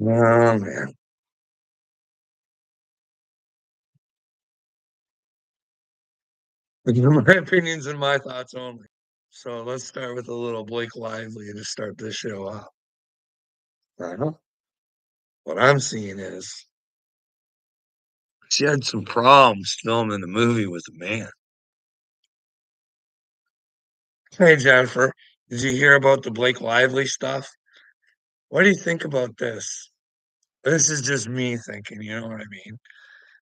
Oh, man. My opinions and my thoughts only. So let's start with a little Blake Lively to start this show off. Uh-huh. What I'm seeing is she had some problems filming the movie with a man. Hey, Jennifer, did you hear about the Blake Lively stuff? What do you think about this? This is just me thinking, you know what I mean?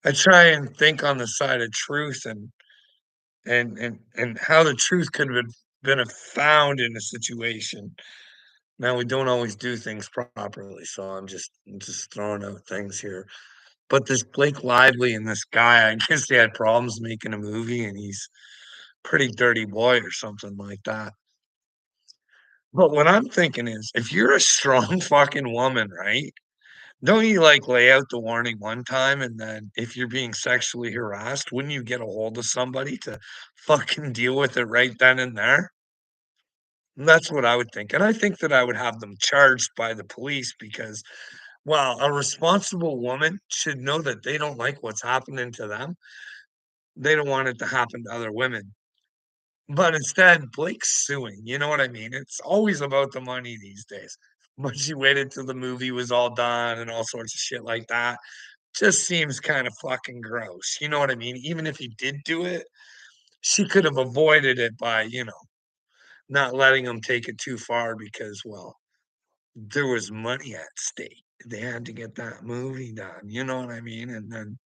I try and think on the side of truth and how the truth could have been found in a situation. Now we don't always do things properly, so I'm just throwing out things here. But this Blake Lively and this guy, I guess they had problems making a movie, and he's pretty dirty boy or something like that. But what I'm thinking is, if you're a strong fucking woman, right? Don't you like lay out the warning one time, and then if you're being sexually harassed, wouldn't you get a hold of somebody to fucking deal with it right then and there? And that's what I would think. And I think that I would have them charged by the police because, well, a responsible woman should know that they don't like what's happening to them. They don't want it to happen to other women. But instead, Blake's suing. You know what I mean? It's always about the money these days. But she waited till the movie was all done and all sorts of shit like that. Just seems kind of fucking gross. You know what I mean? Even if he did do it, she could have avoided it by, not letting him take it too far because, well, there was money at stake. They had to get that movie done, you know what I mean? And then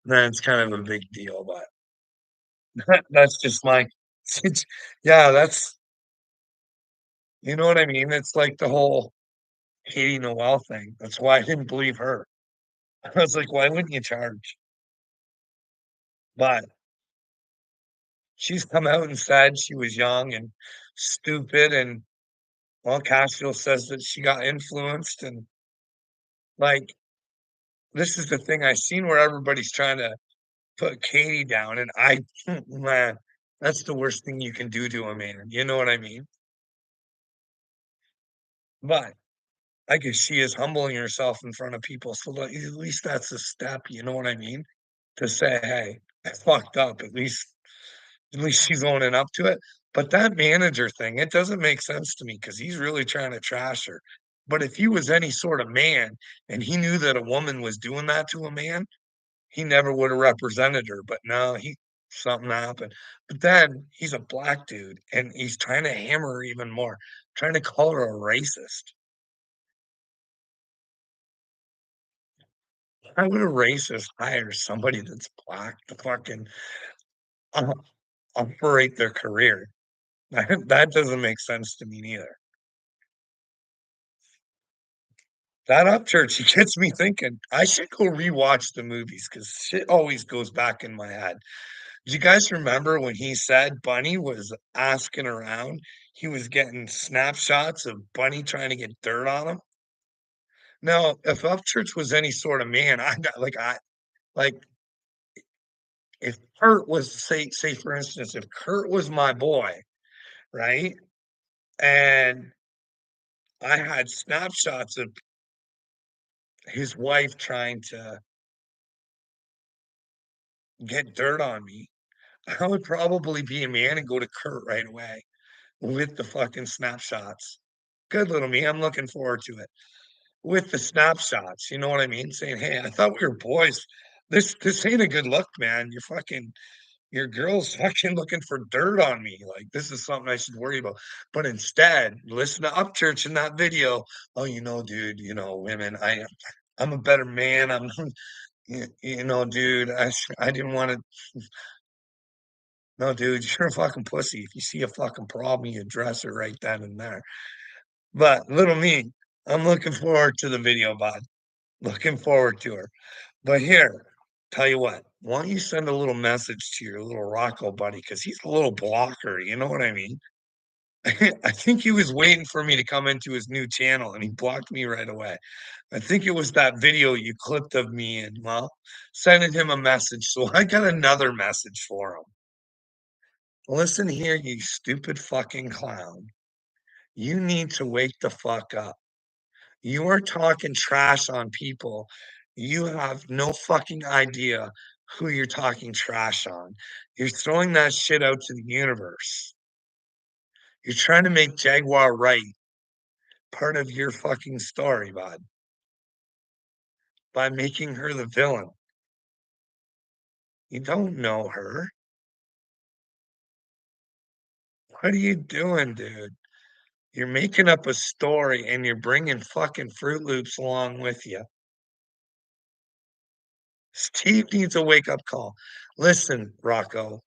it's kind of a big deal, but that's just my it's yeah, that's you know what I mean? It's like the whole Katie Noel thing. That's why I didn't believe her. I was like, "Why wouldn't you charge?" But she's come out and said she was young and stupid, and, well, Castro says that she got influenced, and, like, this is the thing I seen where everybody's trying to put Katie down, and I man, that's the worst thing you can do to a man, you know what I mean? But I guess she is humbling herself in front of people, so at least that's a step, you know what I mean? To say, "Hey, I fucked up," at least she's owning up to it. But that manager thing, it doesn't make sense to me because he's really trying to trash her. But if he was any sort of man and he knew that a woman was doing that to a man, he never would have represented her, but no, he something happened. But then he's a black dude, and he's trying to hammer her even more, trying to call her a racist. Why would a racist hire somebody that's black to fucking uh, operate their career? That doesn't make sense to me neither. That Upchurch, he gets me thinking, I should go rewatch the movies because shit always goes back in my head. Do you guys remember when he said Bunny was asking around? He was getting snapshots of Bunny trying to get dirt on him. Now, if Upchurch was any sort of man, I got like if Kurt was say for instance, if Kurt was my boy, right? And I had snapshots of his wife trying to get dirt on me, I would probably be a man and go to Kurt right away with the fucking snapshots. Good little me. I'm looking forward to it. With the snapshots, you know what I mean? Saying, "Hey, I thought we were boys. This ain't a good look, man. Your girl's fucking looking for dirt on me. Like this is something I should worry about." But instead, listen to Upchurch in that video. Oh, dude, women. I'm a better man. I'm dude. I didn't want to. No, dude, you're a fucking pussy. If you see a fucking problem, you address it right then and there. But little me, I'm looking forward to the video, bud. Looking forward to her. But here, tell you what, why don't you send a little message to your little Rocco buddy? Because he's a little blocker, you know what I mean? I think he was waiting for me to come into his new channel and he blocked me right away. I think it was that video you clipped of me and, well, sending him a message. So I got another message for him. Listen here, you stupid fucking clown. You need to wake the fuck up. You are talking trash on people. You have no fucking idea who you're talking trash on. You're throwing that shit out to the universe. You're trying to make Jaguar Wright part of your fucking story, bud, by making her the villain. You don't know her. What are you doing, dude? You're making up a story and you're bringing fucking Fruit Loops along with you. Steve needs a wake-up call. Listen, Rocco,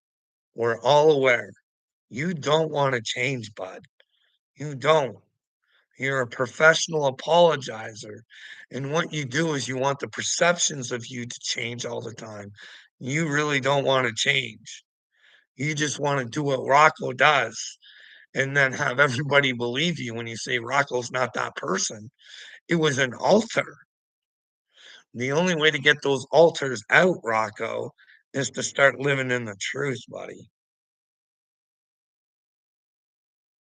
we're all aware. You don't wanna change, bud. You don't. You're a professional apologizer, and what you do is you want the perceptions of you to change all the time. You really don't wanna change. You just wanna do what Rocco does and then have everybody believe you when you say Rocco's not that person. It was an alter. The only way to get those alters out, Rocco, is to start living in the truth, buddy.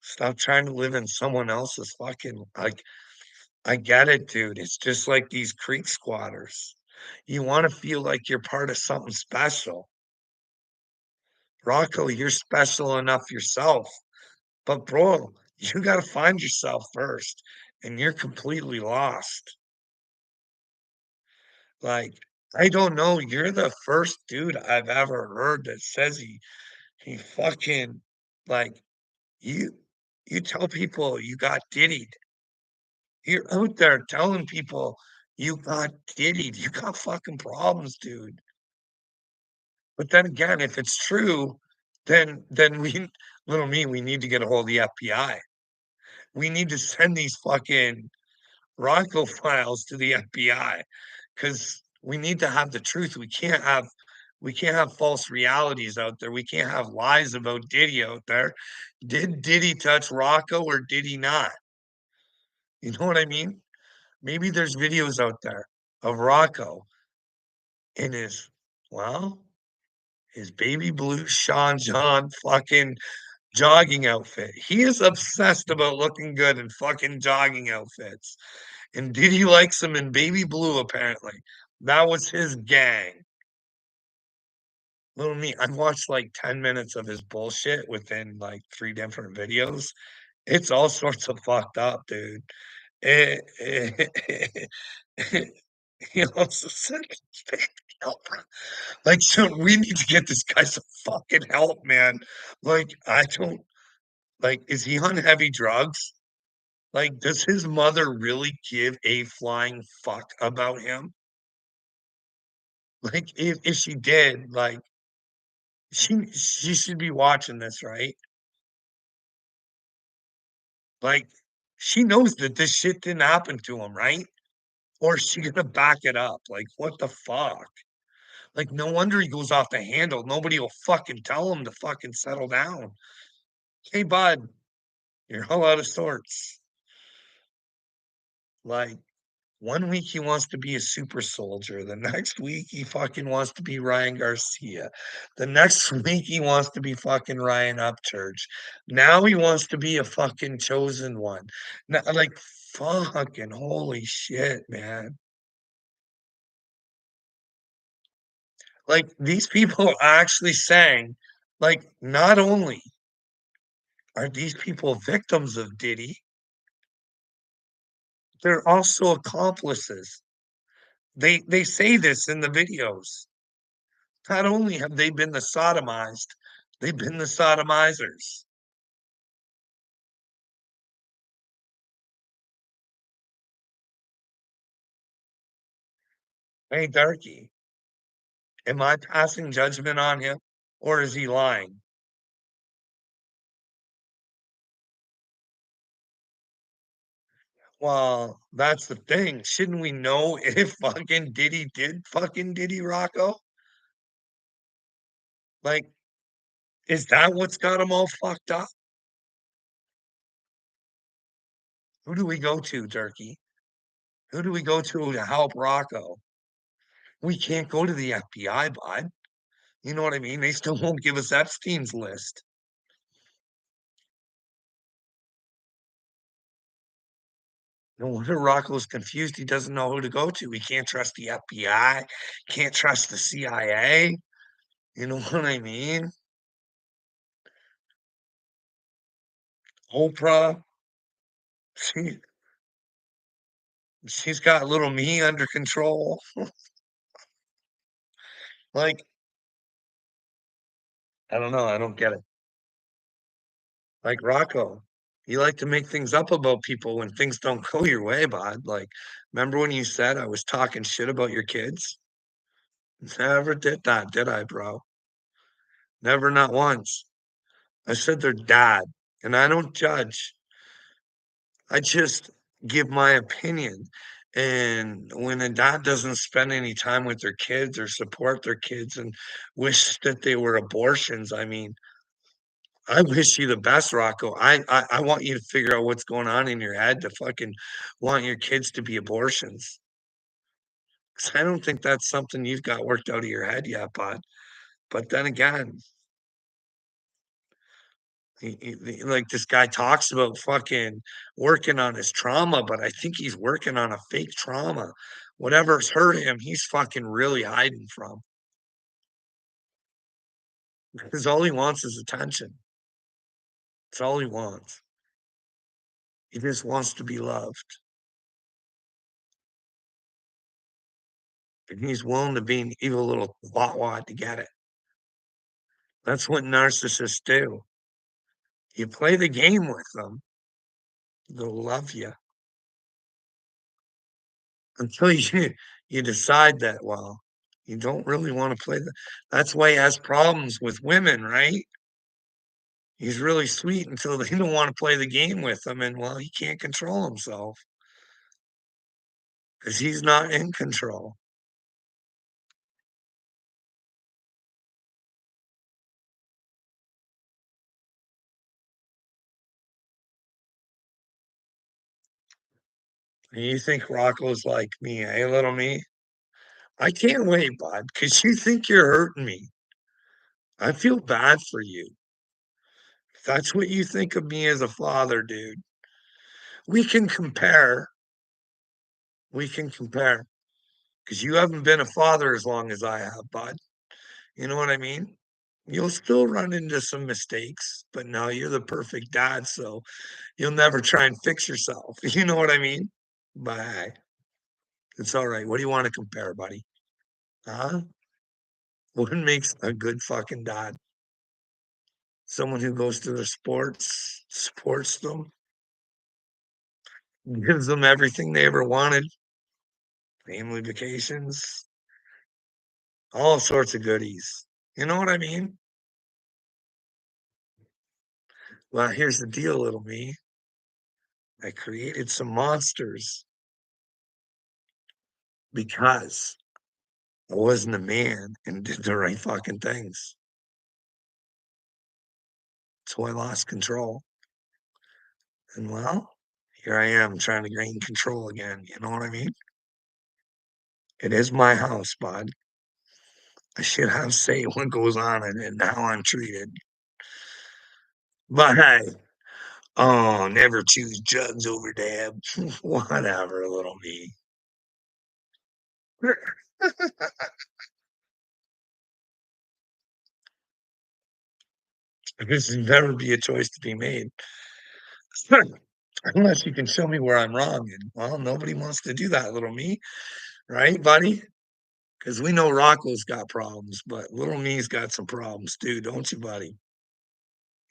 Stop trying to live in someone else's fucking like, I get it, dude. It's just like these creek squatters. You wanna feel like you're part of something special. Rocco, you're special enough yourself, but bro, you gotta find yourself first, and you're completely lost. Like, I don't know, you're the first dude I've ever heard that says he fucking like, you you tell people you got diddied. You're out there telling people you got diddied. You got fucking problems, dude. But then again, if it's true, then we little me, we need to get a hold of the FBI. We need to send these fucking Rocco files to the FBI because we need to have the truth. We can't have false realities out there. We can't have lies about Diddy out there. Did Diddy touch Rocco or did he not? You know what I mean? Maybe there's videos out there of Rocco in his well, his baby blue Sean John fucking jogging outfit. He is obsessed about looking good in fucking jogging outfits. And Diddy likes him in baby blue, apparently. That was his gang. Little me, I've watched like 10 minutes of his bullshit within like 3 different videos. It's all sorts of fucked up, dude. Eh, he also said, like, so we need to get this guy some fucking help, man. Like, I don't like, is he on heavy drugs? Like, does his mother really give a flying fuck about him? Like, if she did, like, she should be watching this, right? Like, she knows that this shit didn't happen to him, right? Or is she gonna back it up? Like, what the fuck? Like, no wonder he goes off the handle. Nobody will fucking tell him to fucking settle down. Hey, bud, you're all out of sorts. Like, one week he wants to be a super soldier. The next week he fucking wants to be Ryan Garcia. The next week he wants to be fucking Ryan Upchurch. Now he wants to be a fucking chosen one. Now, like, fucking holy shit, man. Like, these people are actually saying, like, not only are these people victims of Diddy, they're also accomplices. They say this in the videos. Not only have they been the sodomized, they've been the sodomizers. Hey, Darky, am I passing judgment on him or is he lying? Well, that's the thing. Shouldn't we know if fucking Diddy did fucking Diddy Rocco? Like, is that what's got him all fucked up? Who do we go to, Turkey? Who do we go to help Rocco? We can't go to the FBI, bud. You know what I mean? They still won't give us Epstein's list. No wonder Rocco's confused. He doesn't know who to go to. He can't trust the FBI, can't trust the CIA. You know what I mean? Oprah, she she's got little me under control. Like, I don't know. I don't get it. Like Rocco, you like to make things up about people when things don't go your way, bud. Like, remember when you said I was talking shit about your kids? Never did that, did I, bro? Never, not once. I said they're dad, and I don't judge. I just give my opinion. And when a dad doesn't spend any time with their kids or support their kids and wish that they were abortions, I mean, I wish you the best, Rocco. I want you to figure out what's going on in your head to fucking want your kids to be abortions. 'Cause I don't think that's something you've got worked out of your head yet, bud. But then again, like this guy talks about fucking working on his trauma, but I think he's working on a fake trauma. Whatever's hurt him, he's fucking really hiding from because all he wants is attention. It's all he wants. He just wants to be loved. And he's willing to be an evil little twat to get it. That's what narcissists do. You play the game with them, they'll love you until you decide that, well, you don't really want to play the that's why he has problems with women, right? He's really sweet until they don't want to play the game with him, and well, he can't control himself because he's not in control. And you think Rocco's like me, eh, little me? I can't wait, bud, because you think you're hurting me. I feel bad for you. If that's what you think of me as a father, dude. We can compare. We can compare because you haven't been a father as long as I have, bud. You know what I mean? You'll still run into some mistakes, but now you're the perfect dad, so you'll never try and fix yourself. You know what I mean? But it's all right. What do you want to compare, buddy? Huh? What makes a good fucking dad? Someone who goes to the sports, supports them, gives them everything they ever wanted, family vacations, all sorts of goodies. You know what I mean? Well, here's the deal, little me. I created some monsters because I wasn't a man and did the right fucking things. So I lost control. And well, here I am trying to gain control again. You know what I mean? It is my house, bud. I should have say what goes on in it and how I'm treated. But hey, oh, never choose drugs over dab. Whatever, little me. This will never be a choice to be made. Unless you can show me where I'm wrong. And well, nobody wants to do that, little me, right, buddy? Because we know Rocco's got problems, but little me's got some problems too, don't you, buddy?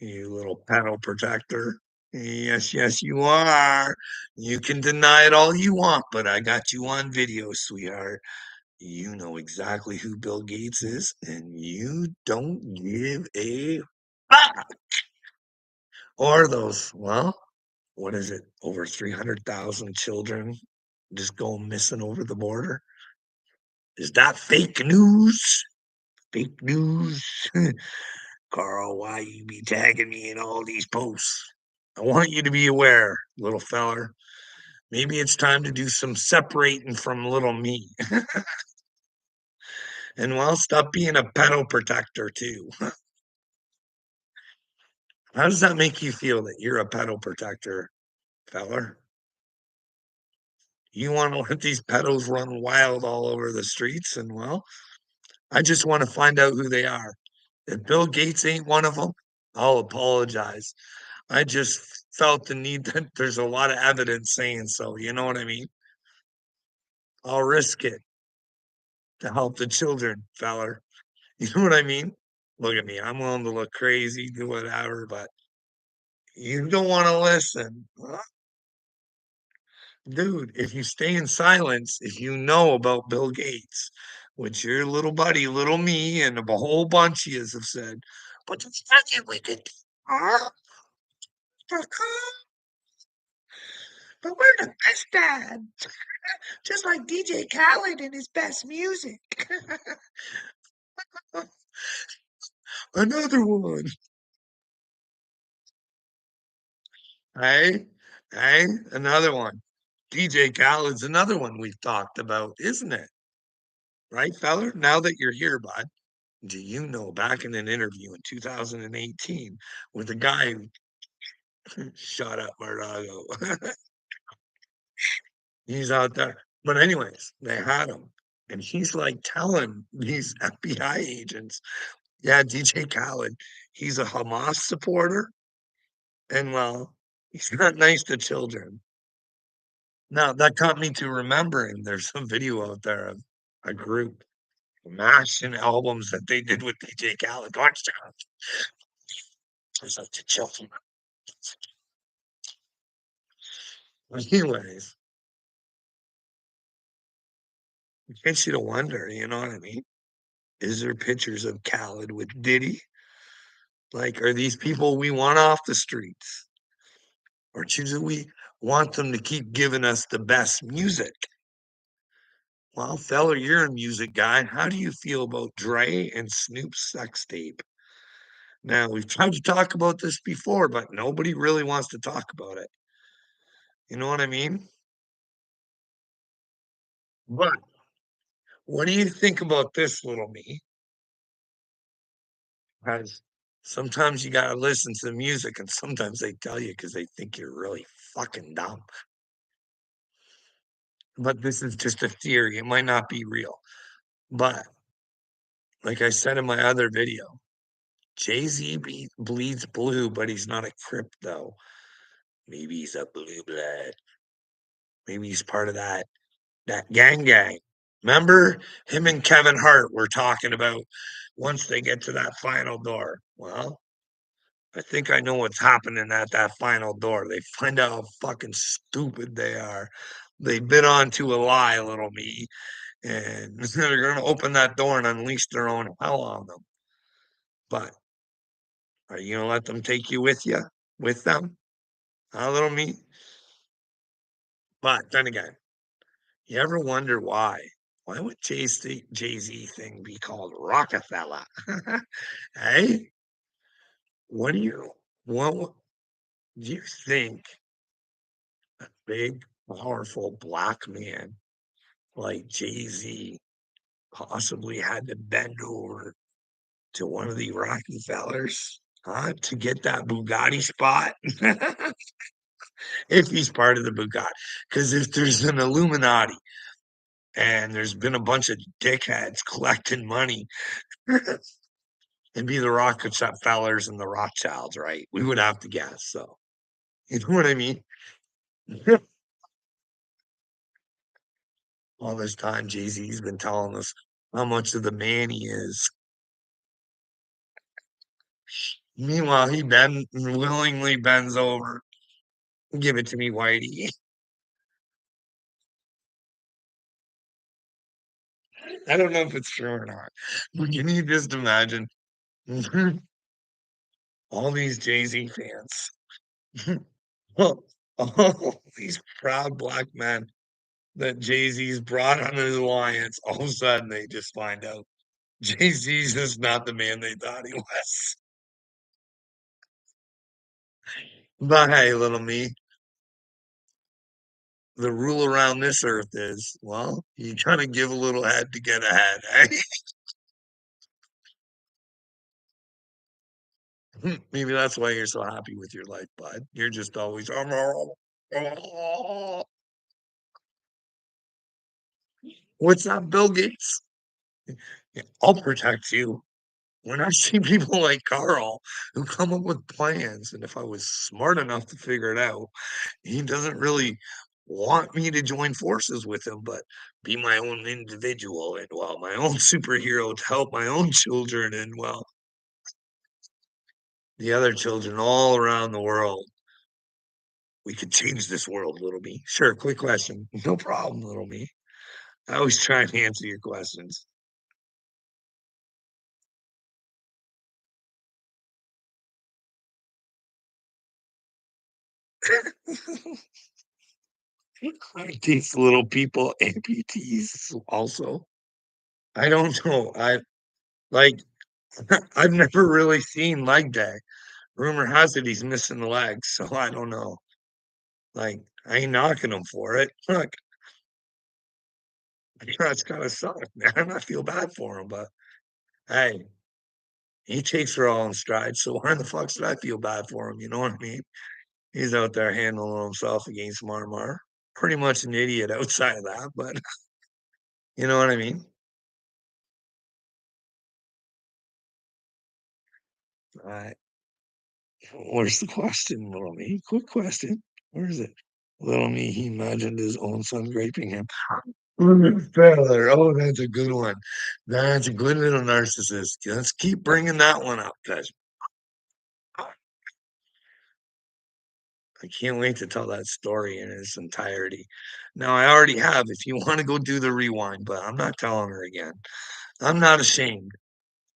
You little panel protector. Yes, yes, you are. You can deny it all you want, but I got you on video, sweetheart. You know exactly who Bill Gates is, and you don't give a fuck. Or those, well, what is it? Over 300,000 children just go missing over the border. Is that fake news? Fake news. Carl, why you be tagging me in all these posts? I want you to be aware, little feller. Maybe it's time to do some separating from little me. And well, stop being a pedo protector too. How does that make you feel that you're a pedo protector, feller? You wanna let these pedos run wild all over the streets, and, well, I just wanna find out who they are. If Bill Gates ain't one of them, 'em, I'll apologize. I just felt the need that there's a lot of evidence saying so, you know what I mean? I'll risk it to help the children, feller. You know what I mean? Look at me, I'm willing to look crazy, do whatever, but you don't wanna listen. Dude, if you stay in silence, if you know about Bill Gates, which your little buddy, little me, and a whole bunch of yous have said, but it's nothing we could do. But we're the best band, just like DJ Khaled and his best music. Another one. Hey, hey, another one. DJ Khaled's another one we've talked about, isn't it? Right, feller? Now that you're here, bud, do you know back in an interview in 2018 with a guy who shut up, Mardago. He's out there. But anyways, they had him. And he's like telling these FBI agents, yeah, DJ Khaled, he's a Hamas supporter. And well, he's not nice to children. Now, that got me to remembering there's some video out there of a group mashing albums that they did with DJ Khaled. Watch out. It's like to children. Anyways, it gets you to wonder, you know what I mean? Is there pictures of Khaled with Diddy? Like, are these people we want off the streets? Or do we want them to keep giving us the best music? Well, fella, you're a music guy. How do you feel about Dre and Snoop's sex tape? Now, we've tried to talk about this before, but nobody really wants to talk about it. You know what I mean? But what do you think about this, little me? Because sometimes you gotta listen to the music, and sometimes they tell you because they think you're really fucking dumb. But this is just a theory. It might not be real. But like I said in my other video, Jay-Z bleeds blue, but he's not a crypto. Maybe he's a blue blood. Maybe he's part of that gang. Remember him and Kevin Hart were talking about once they get to that final door. Well, I think I know what's happening at that final door. They find out how fucking stupid they are. They bit onto a lie, little me, and they're going to open that door and unleash their own hell on them. But are you going to let them take you with them? A little me. But then again, you ever wonder why? Why would Jay Z thing be called Rockefeller? Hey, what do you what do you think a big, powerful black man like Jay-Z possibly had to bend over to one of the Rockefellers, huh, to get that Bugatti spot? If he's part of the Bugatti, because if there's an Illuminati and there's been a bunch of dickheads collecting money, it'd be the Rockefellers and the Rothschilds, right? We would have to guess, so you know what I mean? All this time, Jay-Z's been telling us how much of the man he is. Meanwhile, he willingly bends over. Give it to me, Whitey. I don't know if it's true or not. But can you just imagine all these Jay-Z fans? All these proud black men that Jay-Z's brought under the alliance, all of a sudden they just find out Jay-Z's is not the man they thought he was. But hey, little me, the rule around this earth is, well, you gotta give a little head to get ahead, eh? Maybe that's why you're so happy with your life, bud. You're just always What's up, Bill Gates? Yeah, I'll protect you. When I see people like Carl who come up with plans, and if I was smart enough to figure it out, he doesn't really want me to join forces with him, but be my own individual and, well, my own superhero to help my own children and, well, the other children all around the world. We could change this world, little me. Sure, quick question. No problem, little me. I always try and answer your questions. These little people, amputees also. I don't know. Like I've never really seen leg day. Rumor has it he's missing the legs, so I don't know. Like I ain't knocking him for it. Look, that's gotta suck, man. I feel bad for him, but hey, he takes her all in stride. So why in the fuck should I feel bad for him? You know what I mean? He's out there handling himself against Marmar. Pretty much an idiot outside of that, but you know what I mean? Alright. Where's the question, little me? Quick question. Where is it? Little me, he imagined his own son raping him. Feather. Oh, that's a good one. That's a good little narcissist. Let's keep bringing that one up, guys. I can't wait to tell that story in its entirety. Now, I already have, if you want to go do the rewind, but I'm not telling her again. I'm not ashamed.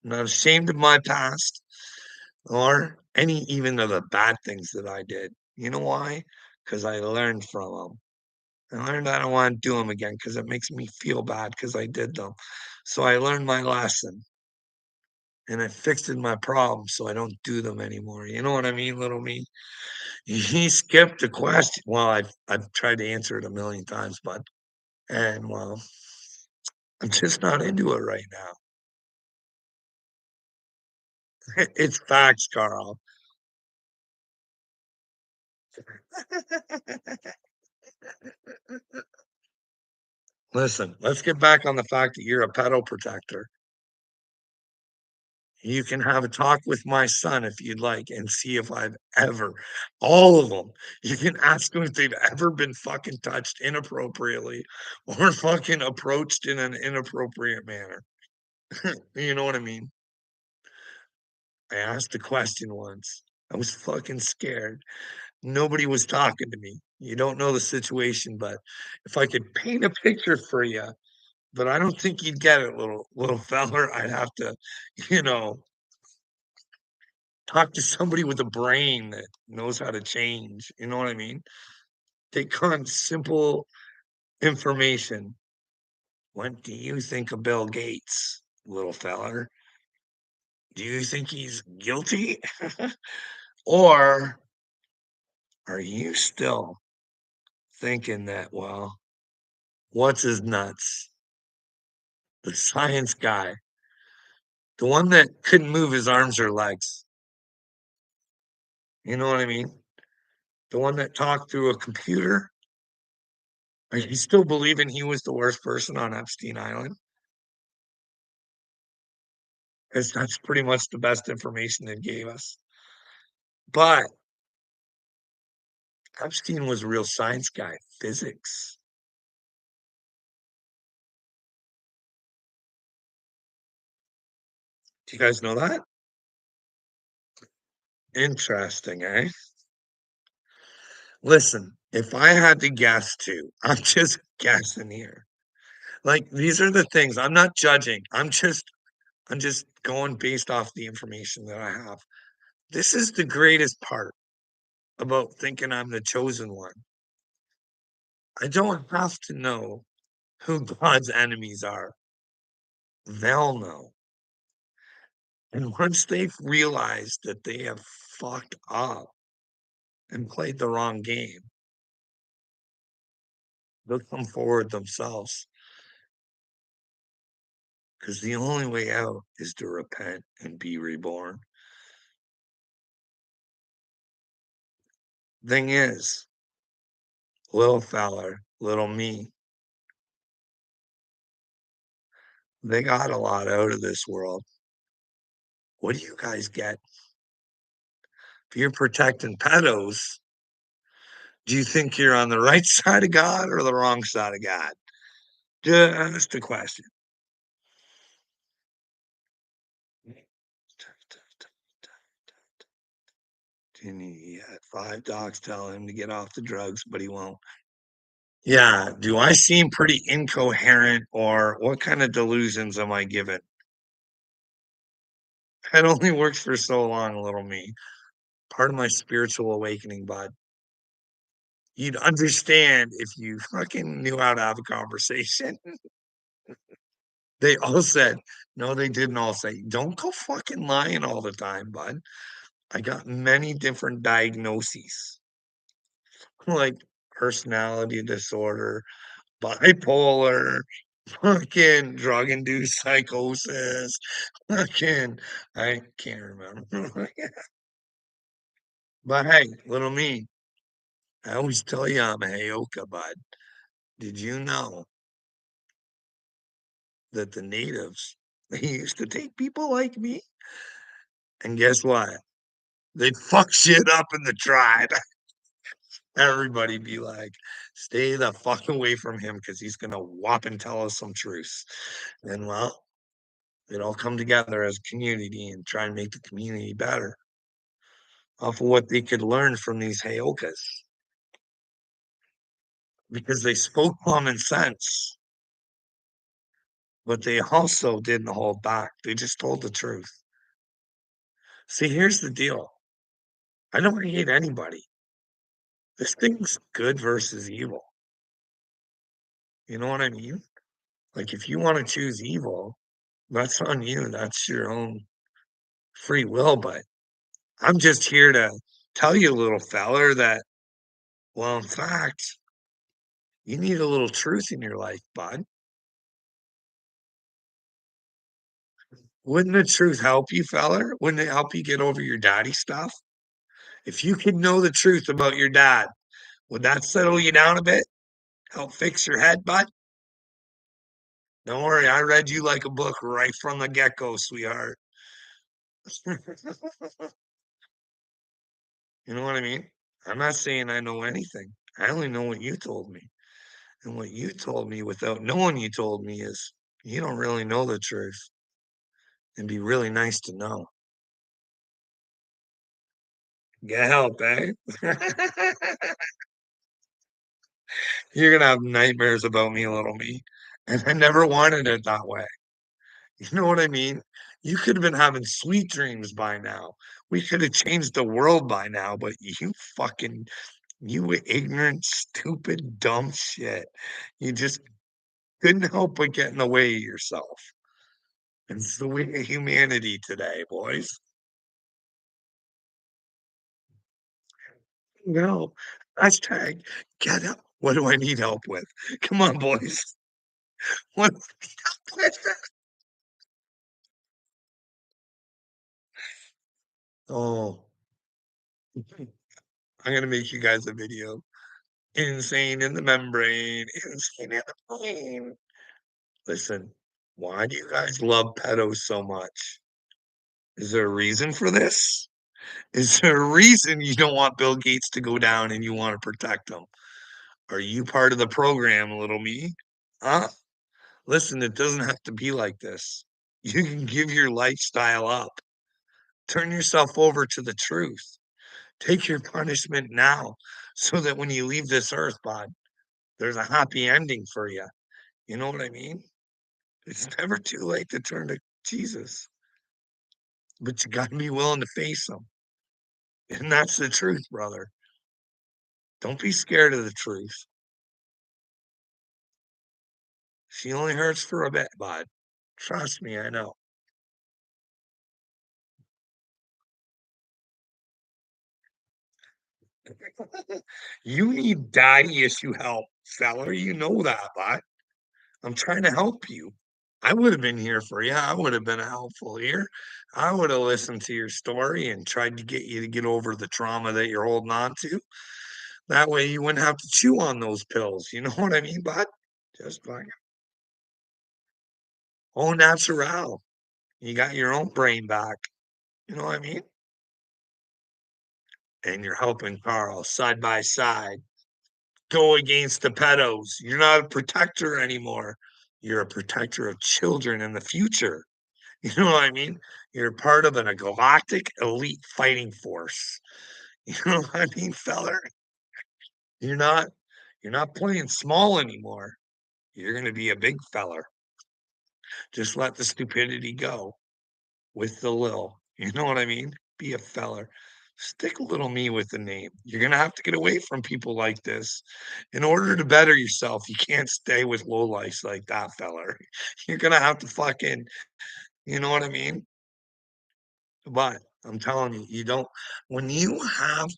I'm not ashamed of my past or any even of the bad things that I did. You know why? Because I learned from them. I learned I don't want to do them again because it makes me feel bad because I did them. So I learned my lesson and I fixed my problems so I don't do them anymore. You know what I mean, little me? He skipped the question. Well, I've tried to answer it a million times, but and well, I'm just not into it right now. It's facts, Carl. Listen, let's get back on the fact that you're a pedo protector. You can have a talk with my son if you'd like and see if I've ever, all of them. You can ask them if they've ever been fucking touched inappropriately or fucking approached in an inappropriate manner. You know what I mean? I asked a question once. I was fucking scared. Nobody was talking to me. You don't know the situation, but if I could paint a picture for you, but I don't think you'd get it, little feller. I'd have to, you know, talk to somebody with a brain that knows how to change. You know what I mean? Take on simple information. What do you think of Bill Gates, little feller? Do you think he's guilty? Or are you still thinking that, well, what's his nuts? The science guy, the one that couldn't move his arms or legs. You know what I mean? The one that talked through a computer. Are you still believing he was the worst person on Epstein Island? Because that's pretty much the best information they gave us. But Epstein was a real science guy, physics. Do you guys know that? Interesting, eh? Listen, if I had to guess too, I'm just guessing here. Like these are the things. I'm not judging. I'm just going based off the information that I have. This is the greatest part about thinking I'm the chosen one. I don't have to know who God's enemies are. They'll know. And once they've realized that they have fucked up and played the wrong game, they'll come forward themselves. Because the only way out is to repent and be reborn. Thing is, little feller, little me, They got a lot out of this world. What do you guys get? If you're protecting pedos, do you think you're on the right side of God or the wrong side of God? Just a question. And he had 5 docs tell him to get off the drugs, but he won't. Yeah, do I seem pretty incoherent or what kind of delusions am I given? That only works for so long, little me. Part of my spiritual awakening, bud. You'd understand if you fucking knew how to have a conversation. They all said, no, they didn't all say, don't go fucking lying all the time, bud. I got many different diagnoses, like personality disorder, bipolar, fucking drug-induced psychosis, fucking, I can't remember. But hey, little me, I always tell you I'm a Heyoka, bud. Did you know that the natives, they used to take people like me? And guess what? They'd fuck shit up in the tribe. Everybody be like, stay the fuck away from him because he's gonna whop and tell us some truths. And well, they'd all come together as a community and try and make the community better off of what they could learn from these Heyokas because they spoke common sense, but they also didn't hold back. They just told the truth. See, here's the deal. I don't hate anybody. This thing's good versus evil. You know what I mean? Like if you want to choose evil, that's on you. That's your own free will. But I'm just here to tell you, little feller, that, well, in fact, you need a little truth in your life, bud. Wouldn't the truth help you, feller? Wouldn't it help you get over your daddy stuff? If you could know the truth about your dad, would that settle you down a bit? Help fix your head, bud? Don't worry, I read you like a book right from the get-go, sweetheart. You know what I mean? I'm not saying I know anything. I only know what you told me. And what you told me without knowing you told me is you don't really know the truth. It'd be really nice to know. Get help, eh? You're gonna have nightmares about me, little me. And I never wanted it that way. You know what I mean? You could have been having sweet dreams by now. We could have changed the world by now, but you ignorant, stupid, dumb shit. You just couldn't help but get in the way of yourself. It's the way of humanity today, boys. No. Hashtag get up. What do I need help with? Come on, boys. What do I need help with? Oh, I'm gonna make you guys a video. Insane in the membrane, insane in the brain. Listen, why do you guys love pedos so much? Is there a reason for this? Is there a reason you don't want Bill Gates to go down and you want to protect him? Are you part of the program, little me? Huh? Listen, it doesn't have to be like this. You can give your lifestyle up. Turn yourself over to the truth. Take your punishment now so that when you leave this earth, bud, there's a happy ending for you. You know what I mean? It's never too late to turn to Jesus, but you got to be willing to face him. And that's the truth, brother. Don't be scared of the truth. She only hurts for a bit, bud. Trust me, I know. You need daddy issue help, fella. You know that, bud. I'm trying to help you. I would have been here for you. I would have been a helpful ear. I would have listened to your story and tried to get you to get over the trauma that you're holding on to. That way you wouldn't have to chew on those pills. You know what I mean, bud? Just fine. au natural. You got your own brain back. You know what I mean? And you're helping Carl side by side go against the pedos. You're not a protector anymore. You're a protector of children in the future. You know what I mean? You're part of a galactic elite fighting force. You know what I mean, feller? You're not you're not playing small anymore. You're gonna be a big feller. Just let the stupidity go with the lil. You know what I mean? Be a feller. Stick little me with the name. You're gonna have to get away from people like this. In order to better yourself, you can't stay with lowlifes like that feller. You're gonna have to fucking, you know what I mean? But I'm telling you, you don't when you have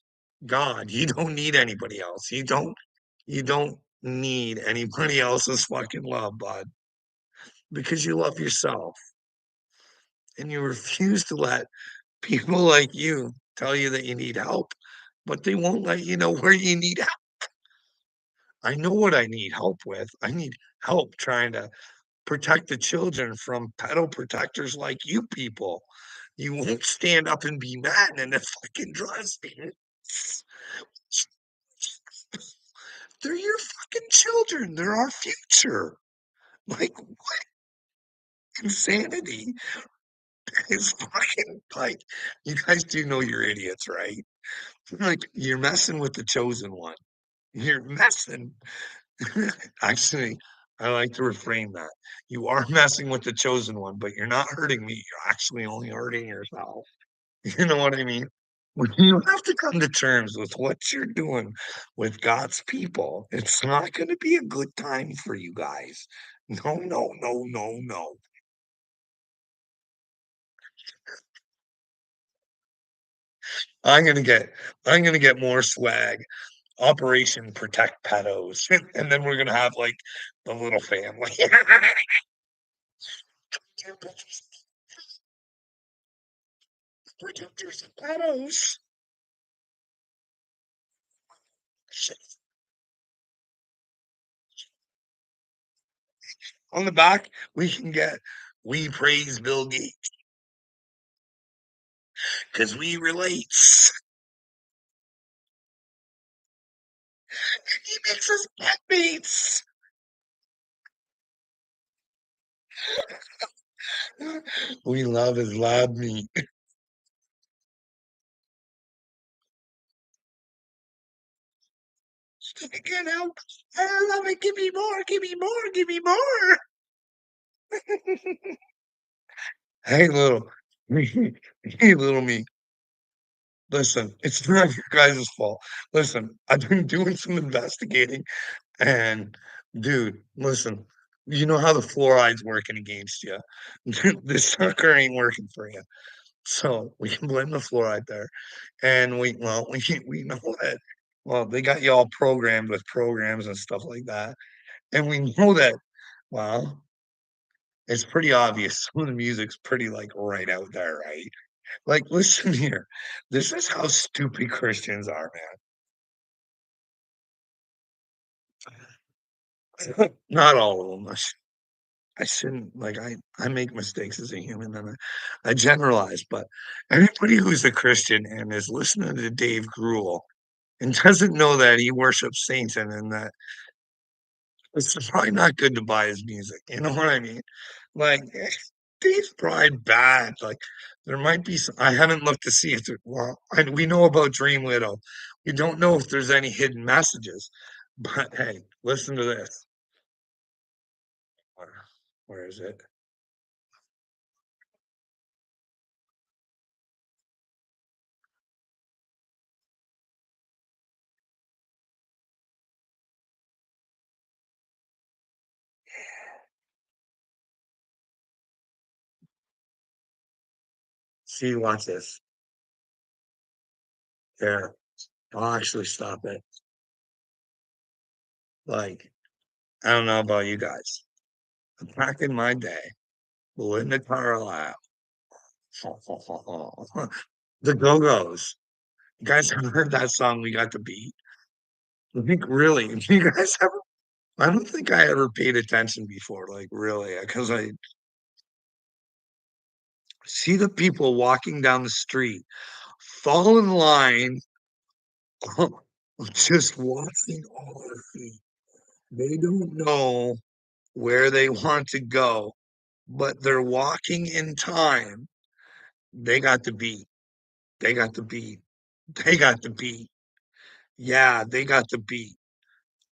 God, you don't need anybody else. You don't need anybody else's fucking love, bud, because you love yourself and you refuse to let people like you tell you that you need help, but they won't let you know where you need help. I know what I need help with. I need help trying to protect the children from pedo protectors like you people. You won't stand up and be mad and it fucking drives me. They're your fucking children. They're our future. Like, what insanity is fucking like, you guys do know you're idiots, right? Like, you're messing with the chosen one. You're messing. Actually, I like to reframe that. You are messing with the chosen one, but you're not hurting me. You're actually only hurting yourself. You know what I mean? When you have to come to terms with what you're doing with God's people, it's not going to be a good time for you guys. No, no, no, no, no. I'm gonna get I'm gonna get more swag. Operation Protect Pedos. And then we're gonna have like the little family. Protectors of pedos. On the back, we can get we praise Bill Gates because we relates. He makes us pet mates. We love his lab meat. I can't help. I love it. Give me more. Give me more. Give me more. Hey, little, hey, little me. Listen, it's not your guys' fault. Listen, I've been doing some investigating, and dude, listen. You know how the fluoride's working against you. This sucker ain't working for you. So we can blame the fluoride there. And we know that well, they got you all programmed with programs and stuff like that. And we know that well, it's pretty obvious. Some of the music's pretty like right out there, right? Like, listen here. This is how stupid Christians are, man. Not all of them. I shouldn't like I make mistakes as a human and I generalize, but anybody who's a Christian and is listening to Dave Grohl and doesn't know that he worships Satan and that it's probably not good to buy his music. You know what I mean? Like Dave's probably bad. Like there might be some, I haven't looked to see if there, well, we know about Dream Widow. We don't know if there's any hidden messages. But hey, listen to this. Where, where is it? See, watch this. Here, I'll actually stop it. Like, I don't know about you guys. Back in my day, Belinda Carlisle, the Go-Go's. You guys have heard that song, We Got the Beat? I think really, you guys have I don't think I ever paid attention before, like, really, because I See the people walking down the street, fall in line, just watching all our feet. They don't know where they want to go, but they're walking in time. They got the beat. They got the beat. They got the beat. Yeah, they got the beat.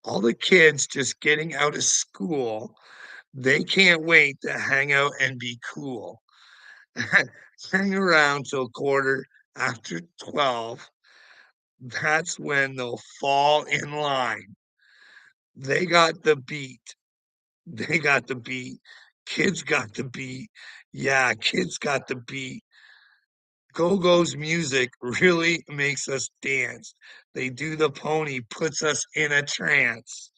All the kids just getting out of school, they can't wait to hang out and be cool. Hang around till quarter after 12. That's when they'll fall in line. They got the beat. They got the beat. Kids got the beat. Yeah, kids got the beat. Go-Go's music really makes us dance. They do the pony, puts us in a trance.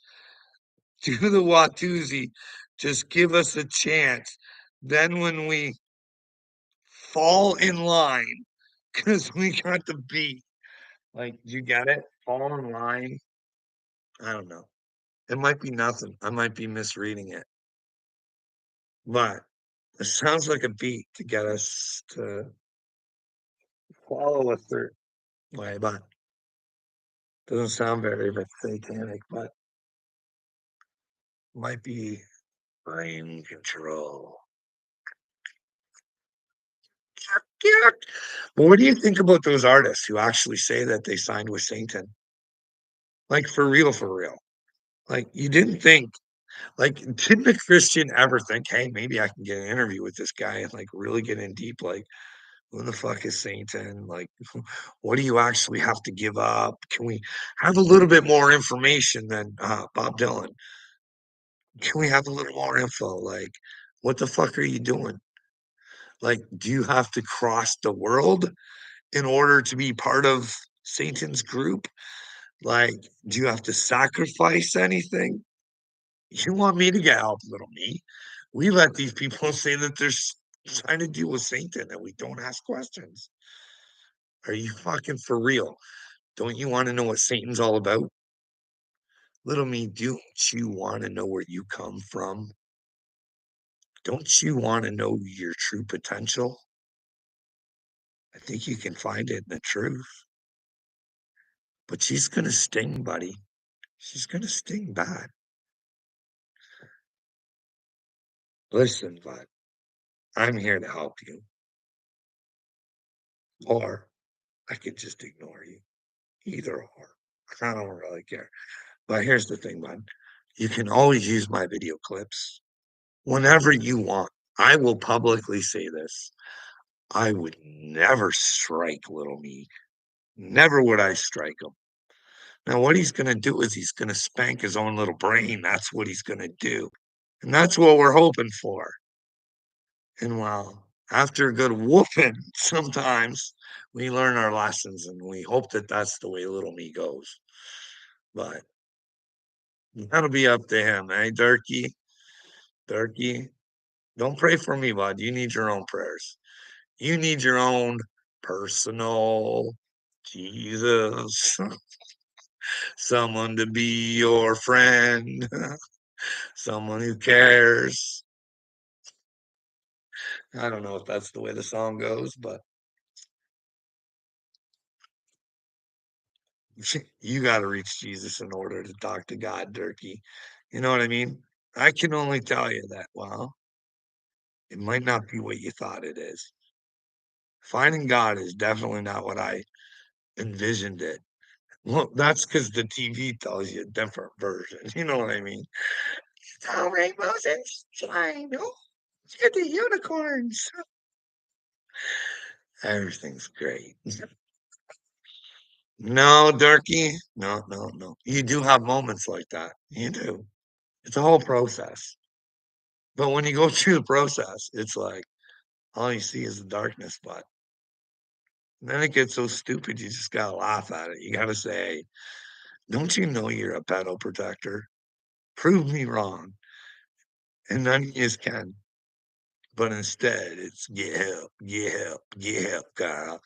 Do the Watusi, just give us a chance. Then when we fall in line, because we got the beat. Like, you get it? Fall in line. I don't know. It might be nothing. I might be misreading it. But it sounds like a beat to get us to follow a third way, but doesn't sound very satanic, but might be mind control. Yeah. But what do you think about those artists who actually say that they signed with Satan? Like for real, for real. Like you didn't think, like, didn't a Christian ever think, hey, maybe I can get an interview with this guy and like really get in deep, like, who the fuck is Satan? Like, what do you actually have to give up? Can we have a little bit more information than Bob Dylan? Can we have a little more info? Like, what the fuck are you doing? Like, do you have to cross the world in order to be part of Satan's group? Like, do you have to sacrifice anything? You want me to get help, little me? We let these people say that they're trying to deal with Satan and we don't ask questions. Are you fucking for real? Don't you want to know what Satan's all about? Little me, don't you want to know where you come from? Don't you want to know your true potential? I think you can find it in the truth. But she's going to sting, buddy. She's going to sting bad. Listen, bud, I'm here to help you. Or I could just ignore you. Either or. I don't really care. But here's the thing, bud. You can always use my video clips whenever you want. I will publicly say this. I would never strike little me. Never would I strike him. Now, what he's going to do is he's going to spank his own little brain. That's what he's going to do. And that's what we're hoping for. And well, after a good whooping, sometimes we learn our lessons and we hope that that's the way little me goes. But that'll be up to him, eh, Durkee? Durkee, don't pray for me, bud. You need your own prayers. You need your own personal Jesus, someone to be your friend, someone who cares. I don't know if that's the way the song goes, but you got to reach Jesus in order to talk to God, Durkee. You know what I mean? I can only tell you that, well, it might not be what you thought it is. Finding God is definitely not what I envisioned it. Well, that's because the TV tells you a different version. You know what I mean? Oh, rainbows and sunshine. Oh, look at the unicorns. Everything's great. No, Durkee. No, no, no. You do have moments like that. You do. It's a whole process. But when you go through the process, it's like all you see is the darkness. But then it gets so stupid, you just gotta laugh at it. You gotta say, don't you know you're a pedo protector? Prove me wrong. And none of you can. But instead, it's get help, get help, get help, Kyle.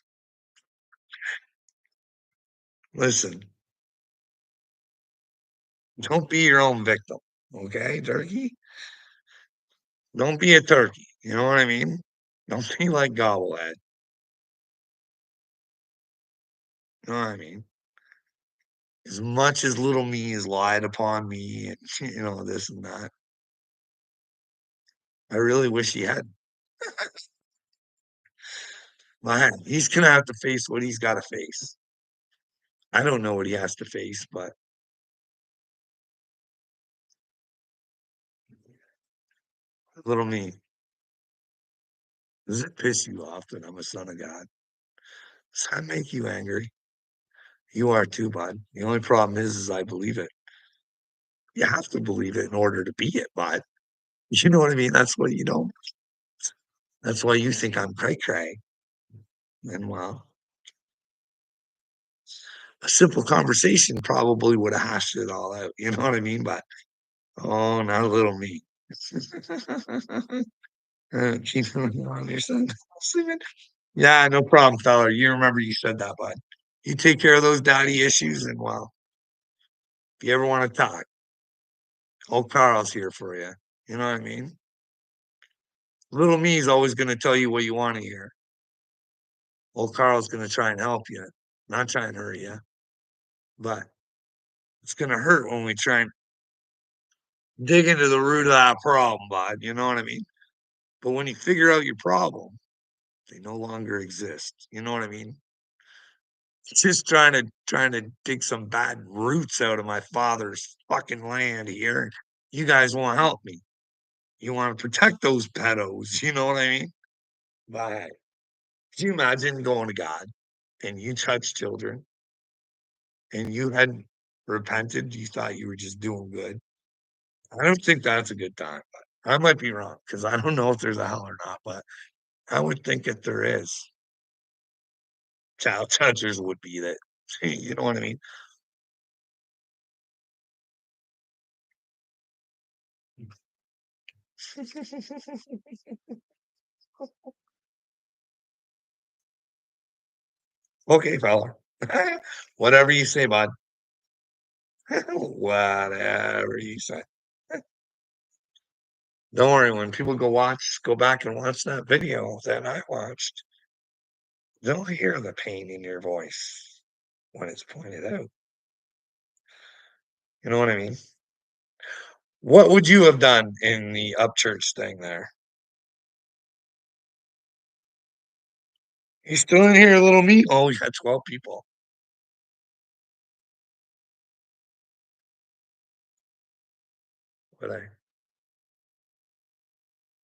Listen, don't be your own victim. Okay, turkey? Don't be a turkey. You know what I mean? Don't be like Gobblehead. You know what I mean? As much as little me has lied upon me and, this and that, I really wish he had. Man, he's gonna have to face what he's gotta face. I don't know what he has to face, but little me, does it piss you off that I'm a son of God? Does that make you angry? You are too, bud. The only problem is I believe it. You have to believe it in order to be it, bud. You know what I mean? That's what you don't. That's why you think I'm cray cray. And well, a simple conversation probably would have hashed it all out. You know what I mean? But oh, not a little me. Keep on your son sleeping. Yeah, no problem, fella. You remember you said that, bud. You take care of those daddy issues, and well, if you ever want to talk, old Carl's here for you. You know what I mean? Little me's always going to tell you what you want to hear. Old Carl's going to try and help you, not try and hurt you, but it's going to hurt when we try and dig into the root of that problem, bud. You know what I mean? But when you figure out your problem, they no longer exist. You know what I mean? Just trying to dig some bad roots out of my father's fucking land here. You guys won't help me. You want to protect those pedos. You know what I mean? But can you imagine going to God and you touch children and you hadn't repented? You thought you were just doing good. I don't think that's a good time. But I might be wrong because I don't know if there's a hell or not. But I would think if there is, child touchers would be that. You know what I mean? Okay, fella. Whatever you say, bud. Whatever you say. Don't worry, when people go back and watch that video that I watched, they'll hear the pain in your voice when it's pointed out. You know what I mean? What would you have done in the Upchurch thing there? He's still in here, little me. Oh, you had 12 people. But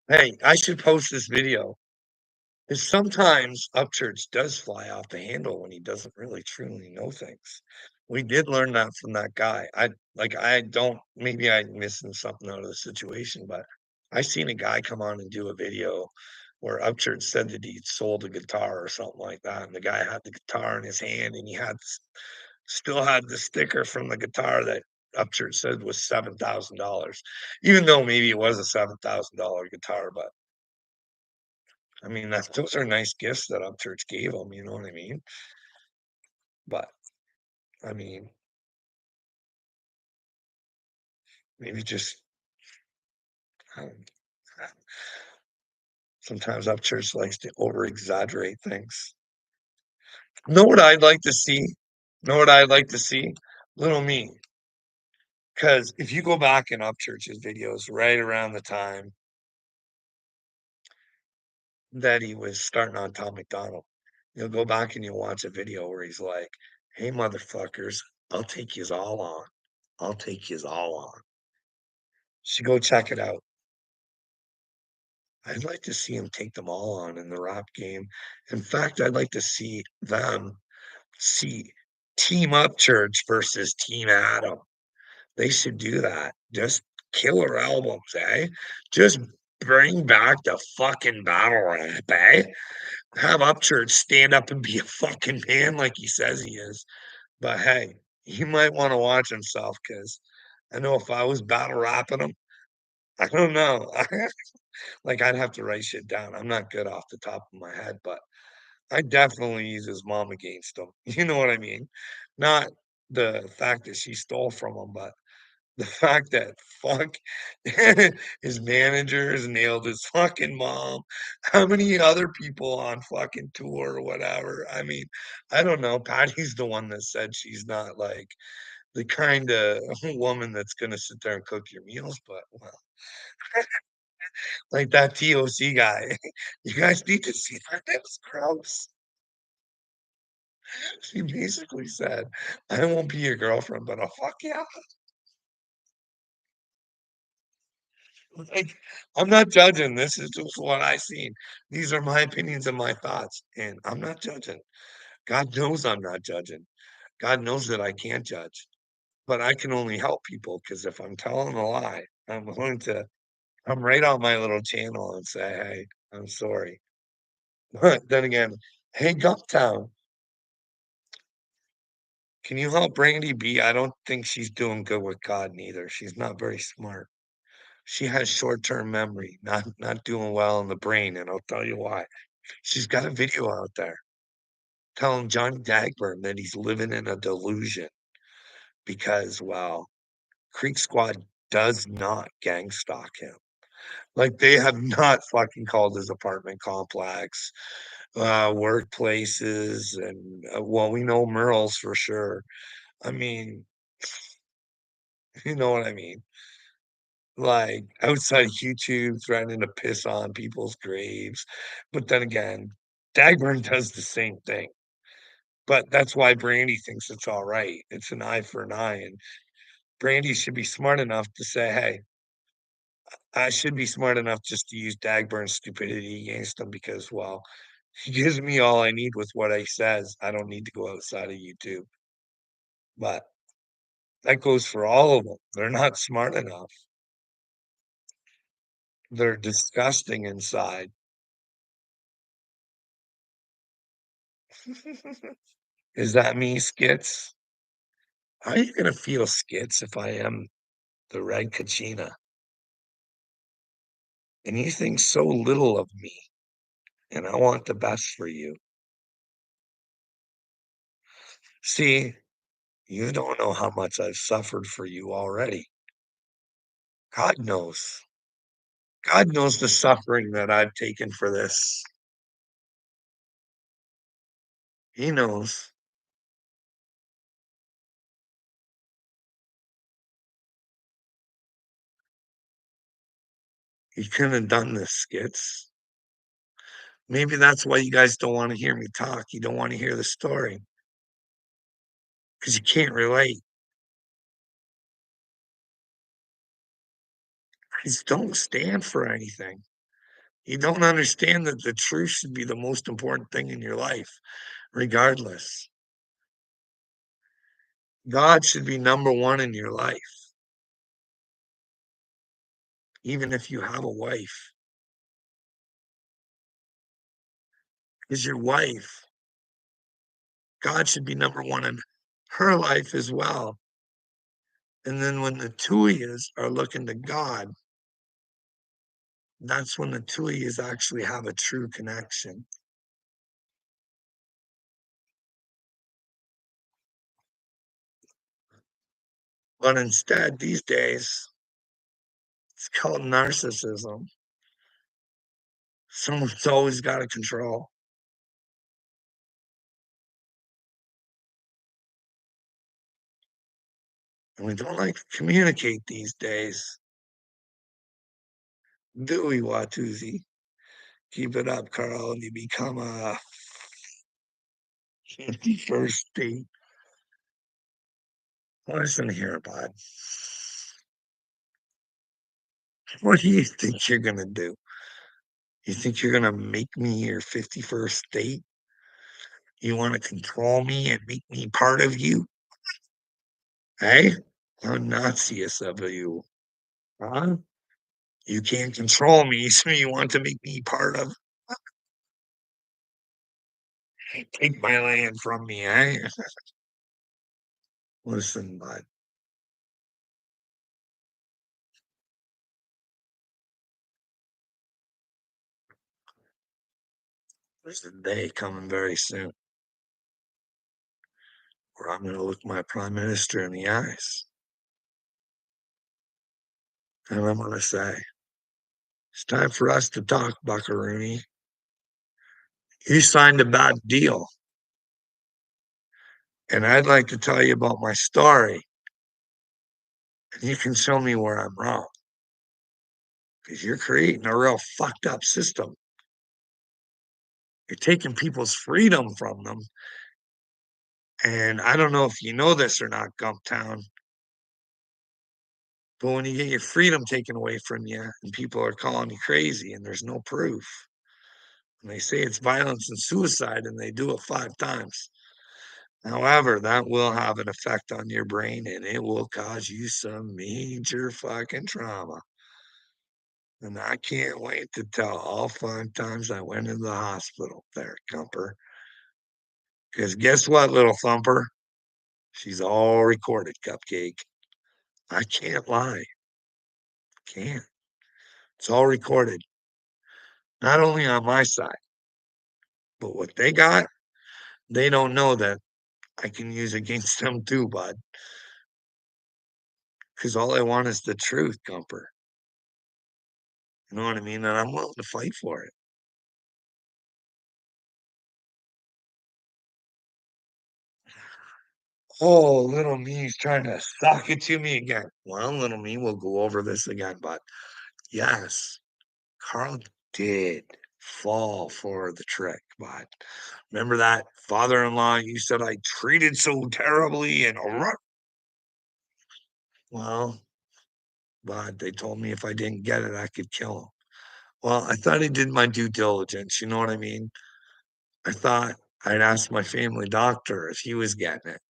hey, I should post this video. Is sometimes Upchurch does fly off the handle when he doesn't really truly know things. We did learn that from that guy. I don't maybe I'm missing something out of the situation, but I seen a guy come on and do a video where Upchurch said that he'd sold a guitar or something like that. And the guy had the guitar in his hand and he still had the sticker from the guitar that Upchurch said was $7,000, even though maybe it was a $7,000 guitar, but I mean, those are nice gifts that Upchurch gave him, you know what I mean? But I mean, maybe just um, sometimes Upchurch likes to over exaggerate things. Know what I'd like to see? Know what I'd like to see? Little me. Because if you go back in Upchurch's videos right around the time that he was starting on Tom McDonald, you'll go back and you'll watch a video where he's like, "Hey, motherfuckers, I'll take yous all on. I'll take yous all on." So go check it out. I'd like to see him take them all on in the rap game. In fact, I'd like to see Team Up Church versus Team Adam. They should do that. Just killer albums, eh? Just bring back the fucking battle rap, eh? Have Upchurch stand up and be a fucking man like he says he is. But hey, he might want to watch himself because I know if I was battle rapping him, I don't know. Like I'd have to write shit down. I'm not good off the top of my head, but I definitely use his mom against him. You know what I mean? Not the fact that she stole from him, but The fact that fuck his managers nailed his fucking mom. How many other people on fucking tour or whatever? I mean, I don't know. Patty's the one that said she's not like the kind of woman that's gonna sit there and cook your meals, but well, like that TOC guy. You guys need to see that. That was gross. She basically said, I won't be your girlfriend, but I'll fuck you. Like, I'm not judging. This is just what I seen. These are my opinions and my thoughts, and I'm not judging. God knows I'm not judging. God knows that I can't judge, but I can only help people because if I'm telling a lie, I'm willing to come right on my little channel and say, "Hey, I'm sorry." But then again, hey, Guptown, can you help Brandy B? I don't think she's doing good with God neither. She's not very smart. She has short-term memory, not doing well in the brain, and I'll tell you why. She's got a video out there telling Johnny Dagburn that he's living in a delusion because, well, Creek Squad does not gang stalk him. Like, they have not fucking called his apartment complex, workplaces, and, well, we know Merle's for sure. I mean, you know what I mean? Like, outside YouTube threatening to piss on people's graves, but then again, Dagburn does the same thing. But that's why Brandy thinks it's alright. It's an eye for an eye, and Brandy should be smart enough to say, "Hey, I should be smart enough just to use Dagburn's stupidity against him because, well, he gives me all I need with what he says. I don't need to go outside of YouTube." But that goes for all of them. They're not smart enough. They're disgusting inside. Is that me, Skits? How are you gonna feel, Skits, if I am the Red Kachina and you think so little of me and I want the best for you? See, you don't know how much I've suffered for you already. God knows. God knows the suffering that I've taken for this. He knows. He couldn't have done this, Skits. Maybe that's why you guys don't want to hear me talk. You don't want to hear the story because you can't relate. You just don't stand for anything. You don't understand that the truth should be the most important thing in your life, regardless. God should be number one in your life, even if you have a wife, is your wife. God should be number one in her life as well. And then when the two of yous are looking to God, that's when the two of yous actually have a true connection. But instead, these days, it's called narcissism. Someone's always got to control. And we don't like to communicate these days, do we, Watusi? Keep it up, Carl, and you become a 51st state. Listen here, bud. What do you think you're going to do? You think you're gonna make me your 51st state? You wanna control me and make me part of you? Hey? How Nazi-ist of you, huh? You can't control me, so you want to make me part of take my land from me, eh? Listen, bud, there's a day coming very soon where I'm gonna look my prime minister in the eyes And I'm gonna say, it's time for us to talk, Buckaroony. You signed a bad deal. And I'd like to tell you about my story. And you can show me where I'm wrong. Because you're creating a real fucked up system. You're taking people's freedom from them. And I don't know if you know this or not, Gumptown, but when you get your freedom taken away from you and people are calling you crazy and there's no proof, and they say it's violence and suicide and they do it 5 times. However, that will have an effect on your brain and it will cause you some major fucking trauma. And I can't wait to tell all 5 times I went in the hospital there, Gumper. Because guess what, little thumper? She's all recorded, Cupcake. I can't lie. Can't. It's all recorded. Not only on my side, but what they got, they don't know that I can use against them too, bud. Because all I want is the truth, Gumper. You know what I mean? And I'm willing to fight for it. Oh, little me's trying to sock it to me again. Well, little me, we'll go over this again, but yes, Carl did fall for the trick, but remember that father-in-law you said I treated so terribly and well, but they told me if I didn't get it, I could kill him. Well, I thought I did my due diligence, you know what I mean? I thought I'd ask my family doctor if he was getting it.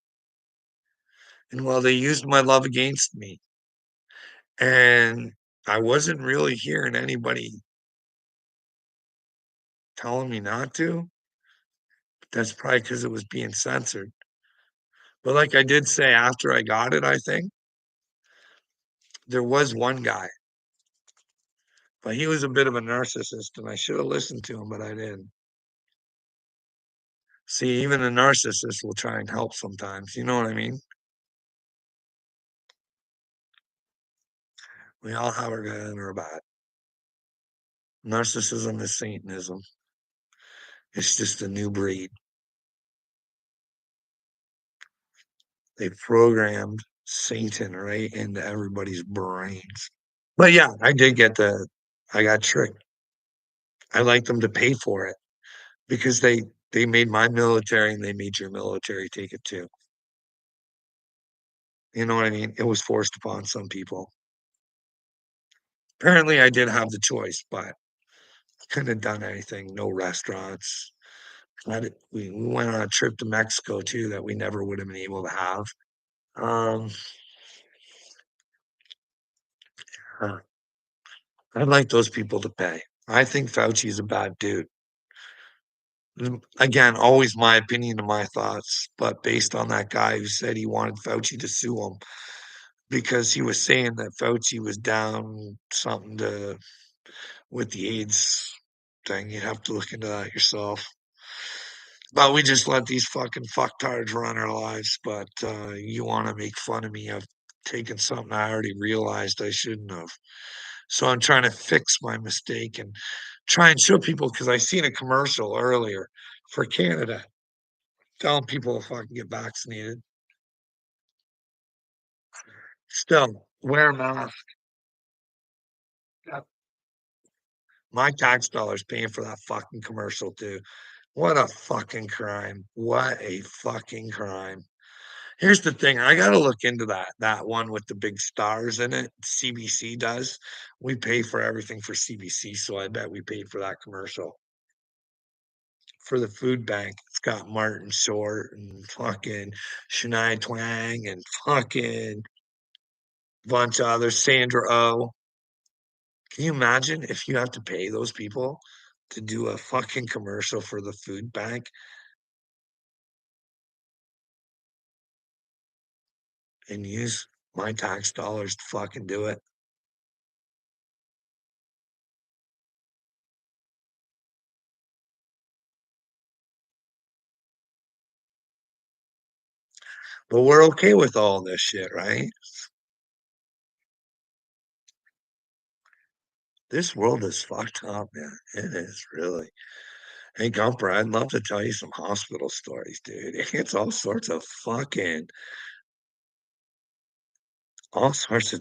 And well, they used my love against me. And I wasn't really hearing anybody telling me not to. That's probably because it was being censored. But like I did say after I got it, I think there was one guy, but he was a bit of a narcissist, and I should have listened to him, but I didn't. See, even a narcissist will try and help sometimes. You know what I mean? We all have our good and our bad. Narcissism is Satanism. It's just a new breed. They programmed Satan right into everybody's brains. But yeah, I got tricked. I like them to pay for it because they made my military and they made your military take it too. You know what I mean? It was forced upon some people. Apparently, I did have the choice, but I couldn't have done anything. No restaurants. We went on a trip to Mexico too that we never would have been able to have. Um, uh, I'd like those people to pay. I think Fauci's a bad dude. Again, always my opinion and my thoughts, but based on that guy who said he wanted Fauci to sue him because he was saying that Fauci was down something to with the AIDS thing. You'd have to look into that yourself. But we just let these fucking fucktards run our lives. But you want to make fun of me? I've taken something I already realized I shouldn't have. So I'm trying to fix my mistake and try and show people because I seen a commercial earlier for Canada telling people to fucking get vaccinated. Still, wear a mask. My tax dollars paying for that fucking commercial too. What a fucking crime. What a fucking crime. Here's the thing, I gotta look into that one with the big stars in it. CBC does. We pay for everything for CBC, so I bet we paid for that commercial. For the food bank, it's got Martin Short and fucking Shania Twang and fucking bunch of others, Sandra Oh. Can you imagine if you have to pay those people to do a fucking commercial for the food bank and use my tax dollars to fucking do it? But we're okay with all this shit, right? This world is fucked up, man. It is really. Hey, Gumper, I'd love to tell you some hospital stories, dude. It's all sorts of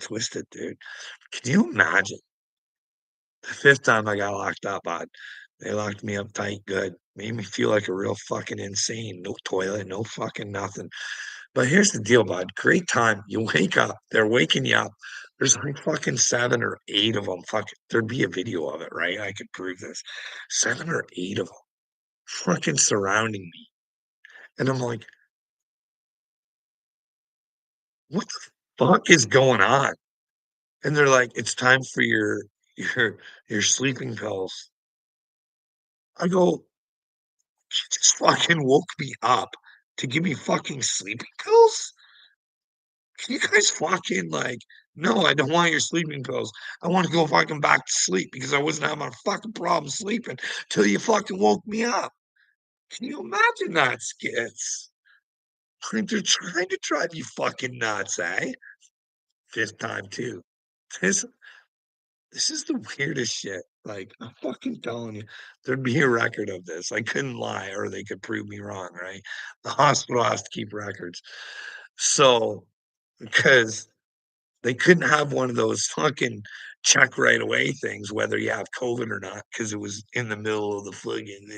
twisted, dude. Can you imagine the fifth time I got locked up, they locked me up tight good. Made me feel like a real fucking insane. No toilet, no fucking nothing. But here's the deal, bud. Great time. You wake up, they're waking you up. There's like fucking 7 or 8 of them. Fucking, there'd be a video of it, right? I could prove this. 7 or 8 of them fucking surrounding me. And I'm like, what the fuck is going on? And they're like, it's time for your your sleeping pills. I go, she just fucking woke me up to give me fucking sleeping pills? Can you guys fucking like, no, I don't want your sleeping pills. I want to go fucking back to sleep because I wasn't having a fucking problem sleeping till you fucking woke me up. Can you imagine that, skits? Like they're trying to drive you fucking nuts, eh? Fifth time too. This this is the weirdest shit. Like, I'm fucking telling you, there'd be a record of this. I couldn't lie or they could prove me wrong, right? The hospital has to keep records. So, because they couldn't have one of those fucking check right away things, whether you have COVID or not, because it was in the middle of the friggin'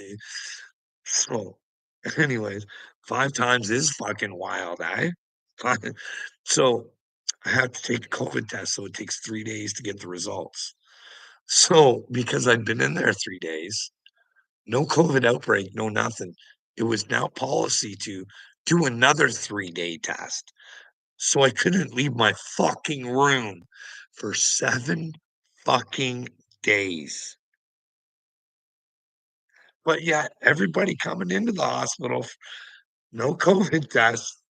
so, anyways, 5 times is fucking wild, eh? So, I have to take a COVID test, so it takes 3 days to get the results. So, because I'd been in there 3 days, no COVID outbreak, no nothing, it was now policy to do another 3-day test. So I couldn't leave my fucking room for 7 fucking days. But yet, everybody coming into the hospital, no COVID test,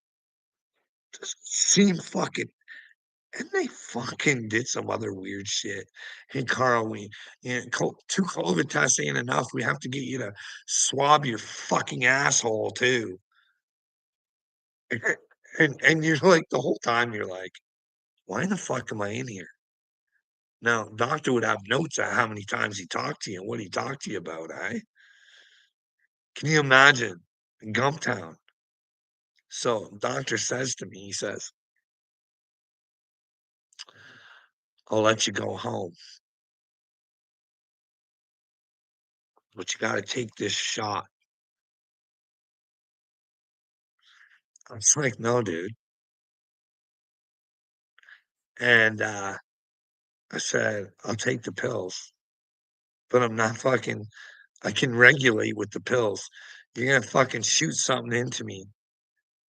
just seemed fucking and they fucking did some other weird shit. "Hey, Carl, we co 2 COVID tests ain't enough. We have to get you to swab your fucking asshole too." And you're like the whole time, you're like, "Why the fuck am I in here?" Now, doctor would have notes on how many times he talked to you and what he talked to you about, eh? Can you imagine? In Gumptown. So, doctor says to me, he says, "I'll let you go home, but you gotta take this shot." I was like, "No, dude." And, I said, "I'll take the pills, but I'm not fucking I can regulate with the pills. You're gonna fucking shoot something into me.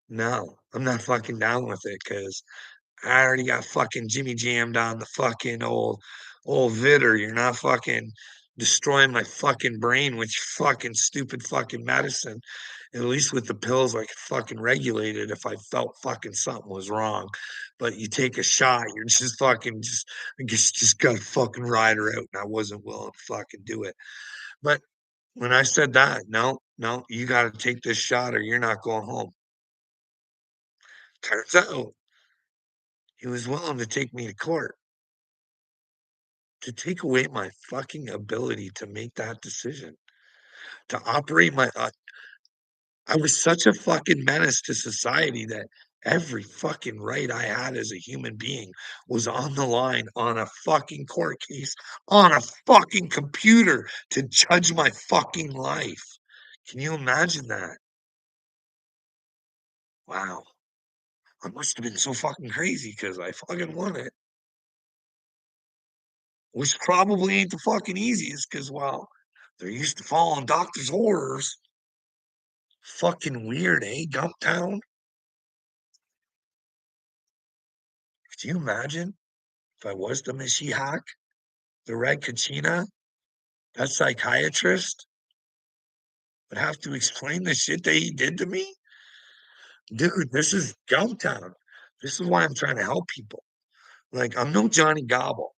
No, I'm not fucking down with it because I already got fucking Jimmy jammed on the fucking old Vitter. You're not fucking destroying my fucking brain with your fucking stupid fucking medicine. At least with the pills, I could fucking regulate it if I felt fucking something was wrong. But you take a shot, you're just fucking just I guess just gotta fucking ride her out. And I wasn't willing to fucking do it. But when I said that, no, no, you gotta take this shot or you're not going home. Turns out he was willing to take me to court to take away my fucking ability to make that decision, to operate my I was such a fucking menace to society that every fucking right I had as a human being was on the line on a fucking court case, on a fucking computer to judge my fucking life. Can you imagine that? Wow. I must have been so fucking crazy because I fucking won it, which probably ain't the fucking easiest because, well, they're used to following doctor's orders. Fucking weird, eh, Gumptown? Could you imagine if I was the Mashiach, the Red Kachina, that psychiatrist would have to explain the shit that he did to me? Dude, this is Gumptown. This is why I'm trying to help people. Like, I'm no Johnny Gobble,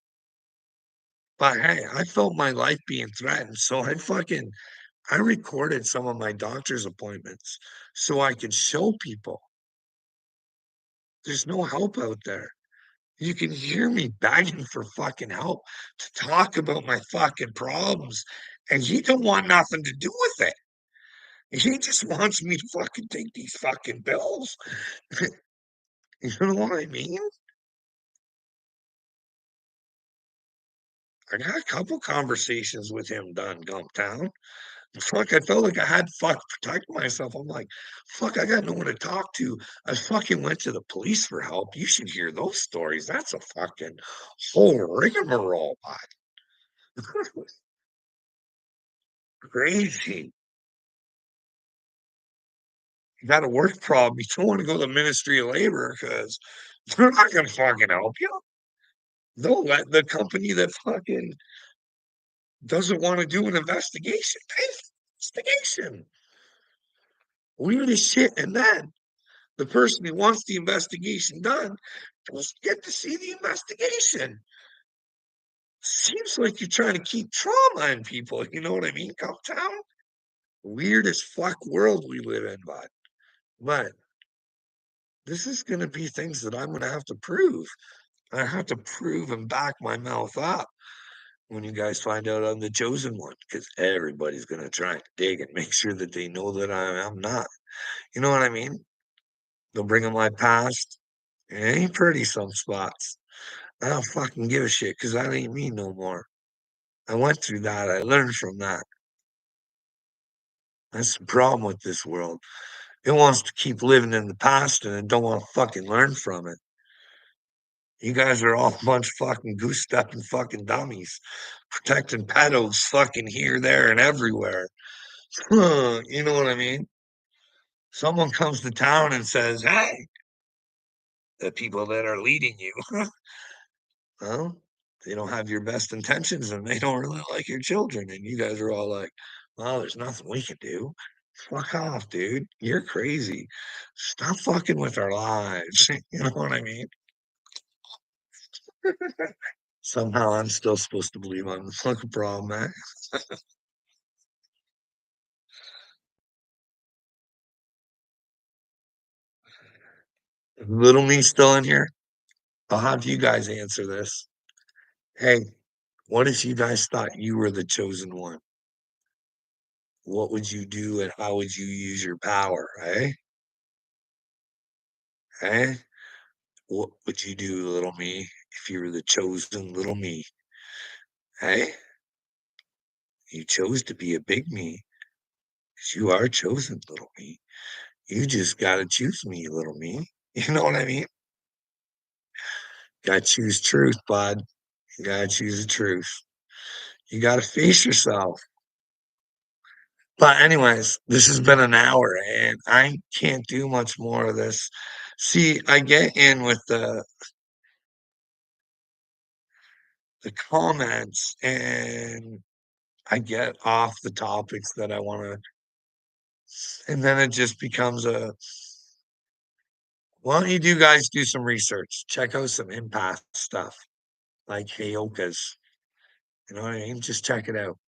but hey, I felt my life being threatened, so I recorded some of my doctor's appointments so I could show people there's no help out there. You can hear me begging for fucking help to talk about my fucking problems, and he don't want nothing to do with it. He just wants me to fucking take these fucking pills. You know what I mean? I had a couple conversations with him done, Gumptown. Fuck, I felt like I had to fuck protect myself. I'm like, fuck, I got no one to talk to. I fucking went to the police for help. You should hear those stories. That's a fucking whole rigmarole, bud. Crazy. You got a work problem. You don't want to go to the Ministry of Labor because they're not gonna fucking help you. They'll let the company that fucking doesn't want to do an investigation pay for the investigation. Weird as shit. And then the person who wants the investigation done doesn't get to see the investigation. Seems like you're trying to keep trauma in people. You know what I mean, Cuptown? Weird as fuck world we live in, but this is gonna be things that I'm gonna have to prove. I have to prove and back my mouth up when you guys find out I'm the chosen one, because everybody's gonna try and dig and make sure that they know that I'm not. You know what I mean? They'll bring up my past. It ain't pretty some spots. I don't fucking give a shit because that ain't me no more. I went through that. I learned from that. That's the problem with this world. It wants to keep living in the past and it don't want to fucking learn from it. You guys are all a bunch of fucking goose stepping fucking dummies, protecting pedos fucking here, there, and everywhere. You know what I mean? Someone comes to town and says, "Hey, the people that are leading you, well, they don't have your best intentions and they don't really like your children." And you guys are all like, "Well, there's nothing we can do." Fuck off, dude. You're crazy. Stop fucking with our lives. You know what I mean? Somehow I'm still supposed to believe I'm the fucking problem, man. Little me still in here. I'll have you guys answer this. Hey, what if you guys thought you were the chosen one? What would you do and how would you use your power? Eh? Eh? What would you do, little me, if you were the chosen little me? Eh? You chose to be a big me because you are chosen, little me. You just gotta choose me, little me. You know what I mean? Gotta choose truth, bud. You gotta choose the truth. You gotta face yourself. But anyways, this has been an hour and I can't do much more of this. See, I get in with the comments and I get off the topics that I want to, and then it just becomes a, why don't you do guys do some research? Check out some empath stuff like Heyoka's. You know what I mean? Just check it out.